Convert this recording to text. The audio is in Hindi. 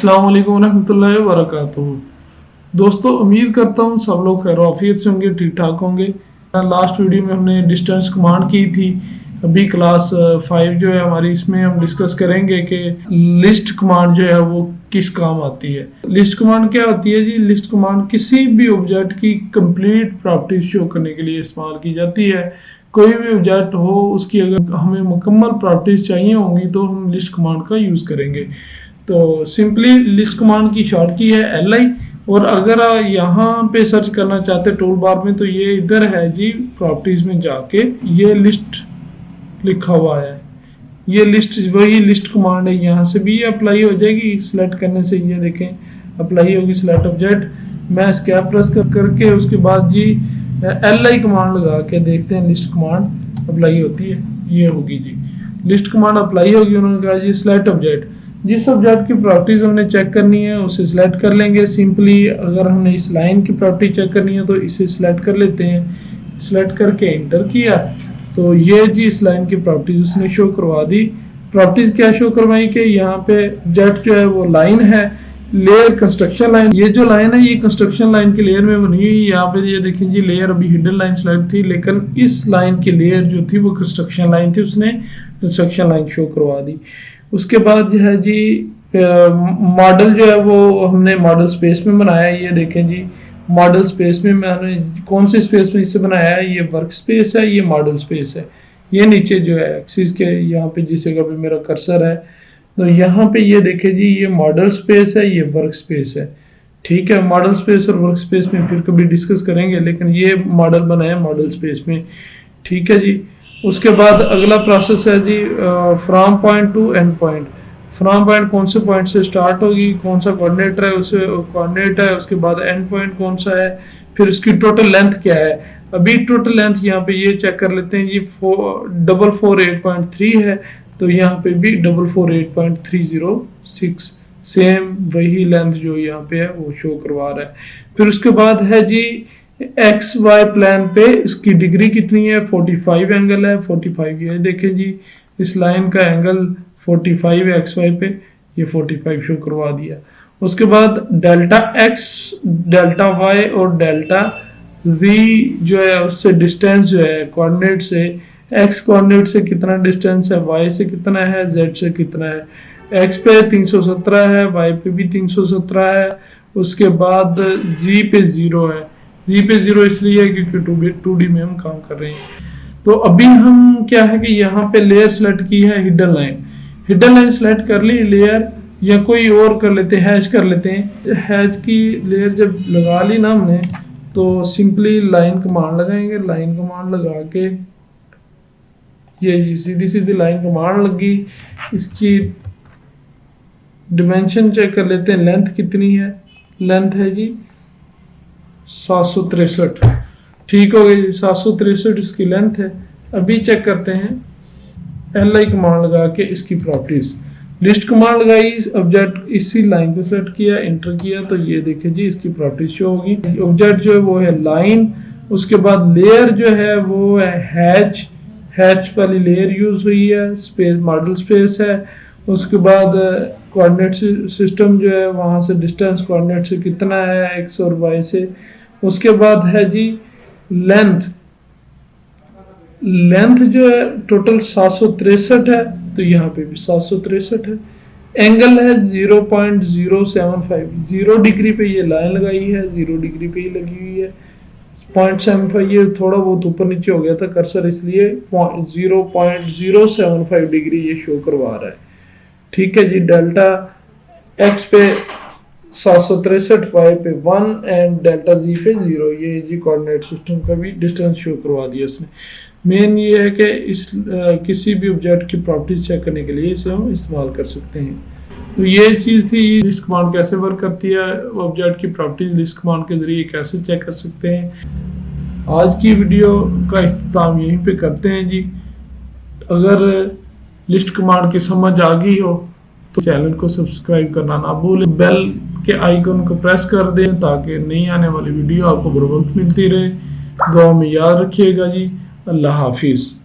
अस्सलाम वालेकुम रहमतुल्लाहि व बरकातुहू। दोस्तों, उम्मीद करता हूँ सब लोग खैर आफियत से होंगे, ठीक ठाक होंगे। लास्ट वीडियो में हमने डिस्टेंस कमांड की थी। अभी क्लास 5 जो है हमारी, इसमें हम डिस्कस करेंगे कि लिस्ट कमांड जो है वो किस काम आती है। लिस्ट कमांड क्या होती है जी? लिस्ट कमांड किसी भी ऑब्जेक्ट की कंप्लीट प्रॉपर्टीज शो करने के लिए इस्तेमाल की जाती है। कोई भी ऑब्जेक्ट हो, उसकी अगर हमें मुकम्मल प्रॉपर्टीज चाहिए होंगी तो हम लिस्ट कमांड का यूज़ करेंगे। तो सिंपली लिस्ट कमांड की शॉर्ट की है LI। और अगर आप यहाँ पे सर्च करना चाहते टूल बार में तो ये इधर है जी, प्रॉपर्टीज में जाके ये लिस्ट लिखा हुआ है। ये लिस्ट वही लिस्ट कमांड है, यहाँ से भी अप्लाई हो जाएगी। सिलेक्ट करने से ये देखें अप्लाई होगी सिलेक्ट ऑब्जेक्ट। मैं स्कैप प्रेस करके उसके बाद जी LI कमांड लगा के देखते हैं लिस्ट कमांड अप्लाई होती है। ये होगी जी लिस्ट कमांड अप्लाई होगी। उन्होंने कहा जी सिलेक्ट ऑब्जेक्ट, जिस ऑब्जेक्ट की प्रॉपर्टीज हमने चेक करनी है उसे सिलेक्ट कर लेंगे। सिंपली अगर हमने इस लाइन की प्रॉपर्टी चेक करनी है तो इसे सिलेक्ट कर लेते हैं। सिलेक्ट करके इंटर किया तो ये जी इस लाइन की प्रॉपर्टीज उसने शो करवा दी। प्रॉपर्टीज क्या शो करवाई कि यहाँ पे ऑब्जेक्ट जो है वो लाइन है, लेयर कंस्ट्रक्शन लाइन। ये जो लाइन है ये कंस्ट्रक्शन लाइन की लेयर में बनी हुई। यहाँ पे ये देखें जी लेयर अभी हिडन लाइन सिलेक्ट थी, लेकिन इस लाइन की लेयर जो थी वो कंस्ट्रक्शन लाइन थी, उसने कंस्ट्रक्शन लाइन शो करवा दी। उसके बाद जो है जी मॉडल जो है वो हमने मॉडल स्पेस में बनाया है। ये देखें जी मॉडल स्पेस में मैंने कौन से स्पेस में इसे बनाया है, ये वर्क स्पेस है, ये मॉडल स्पेस है। ये नीचे जो है एक्सिस के यहाँ पे जिस जगह पे मेरा कर्सर है तो यहाँ पे ये देखें जी ये मॉडल स्पेस है, ये वर्क स्पेस है। ठीक है, मॉडल स्पेस और वर्क स्पेस में फिर कभी डिस्कस करेंगे, लेकिन ये मॉडल बनाया मॉडल स्पेस में। ठीक है जी। उसके बाद अगला प्रोसेस है जी from point to end point. From point कौन से पॉइंट से स्टार्ट होगी, कौन सा कोऑर्डिनेटर है उसे कोऑर्डिनेट है। उसके बाद एंड पॉइंट कौन सा है, फिर उसकी टोटल लेंथ क्या है। अभी टोटल लेंथ यहाँ पे ये चेक कर लेते हैं जी 448.3 है, तो यहाँ पे भी 448.306 सेम वही लेंथ जो यहाँ पे है वो शो करवा रहा है। फिर उसके बाद है जी XY प्लान पे इसकी डिग्री कितनी है, 45 एंगल है। 45 ये देखें जी इस लाइन का एंगल 45 है XY पे, ये 45 शो करवा दिया। उसके बाद डेल्टा X, डेल्टा Y और डेल्टा Z जो है उससे डिस्टेंस जो है कोऑर्डिनेट से, X कोऑर्डिनेट से कितना डिस्टेंस है, Y से कितना है, Z से कितना है। X पे 317 है, Y पे भी 317 है। उसके बाद Z पे 0 है। जी पे 0 इसलिए है क्योंकि 2D में हम काम कर रहे हैं। तो अभी हम क्या है कि यहाँ पे लेयर सेलेक्ट की है hidden line. Hidden line select कर ली लेयर, या कोई और कर लेते हैं, हैच कर लेते हैं। हैच की लेयर जब लगा ली ना हमने तो सिंपली लाइन कमांड लगाएंगे। लाइन कमांड लगा के ये सीधी सीधी लाइन कमांड लगी। इसकी डिमेंशन चेक कर लेते हैं, लेंथ कितनी है। लेंथ है जी 763। ठीक हो गई, 763 इसकी लेंथ है। अभी चेक करते हैं LI कमांड लगा के इसकी प्रॉपर्टीज। लिस्ट कमांड लगाई, ऑब्जेक्ट इसी लाइन को सिलेक्ट किया, इंटर किया तो ये देखें जी इसकी प्रॉपर्टीज शो होगी। ऑब्जेक्ट जो है वो है लाइन। उसके बाद लेयर जो है वो है हैच, हैच वाली लेयर यूज हुई है। स्पेस मॉडल स्पेस है। उसके बाद कोऑर्डिनेट सिस्टम जो है वहां से डिस्टेंस कोऑर्डिनेट से कितना है X और Y से। उसके बाद है जी लेंथ। लेंथ जो है टोटल 763 है, तो यहाँ पे भी 763 है। एंगल है 0.075, 0 डिग्री पे ये लाइन लगाई है, 0 डिग्री पे ही लगी हुई है। 0.75 ये थोड़ा बहुत ऊपर नीचे हो गया था कर्सर, इसलिए 0.075 डिग्री ये शो करवा रहा है। ठीक है जी। डेल्टा X पे 763, Y पे 1 एंड डेल्टा Z पे 0। ये जी कोऑर्डिनेट सिस्टम का भी डिस्टेंस शो करवा दिया इसने। मेन ये है कि इस किसी भी ऑब्जेक्ट की प्रॉपर्टीज चेक करने के लिए इसे हम इस्तेमाल कर सकते हैं। तो ये चीज़ थी लिस्ट कमांड कैसे वर्क करती है, ऑब्जेक्ट की प्रॉपर्टीज लिस्ट कमांड के जरिए कैसे चेक कर सकते हैं। आज की वीडियो का इख्तिताम यहीं पे करते हैं जी। अगर लिस्ट कमांड की समझ आ गई हो तो चैनल को सब्सक्राइब करना ना भूलें। बेल के आइकन को प्रेस कर दें ताकि नई आने वाली वीडियो आपको बर वक्त मिलती रहे। दुआ में याद रखिएगा जी। अल्लाह हाफिज़।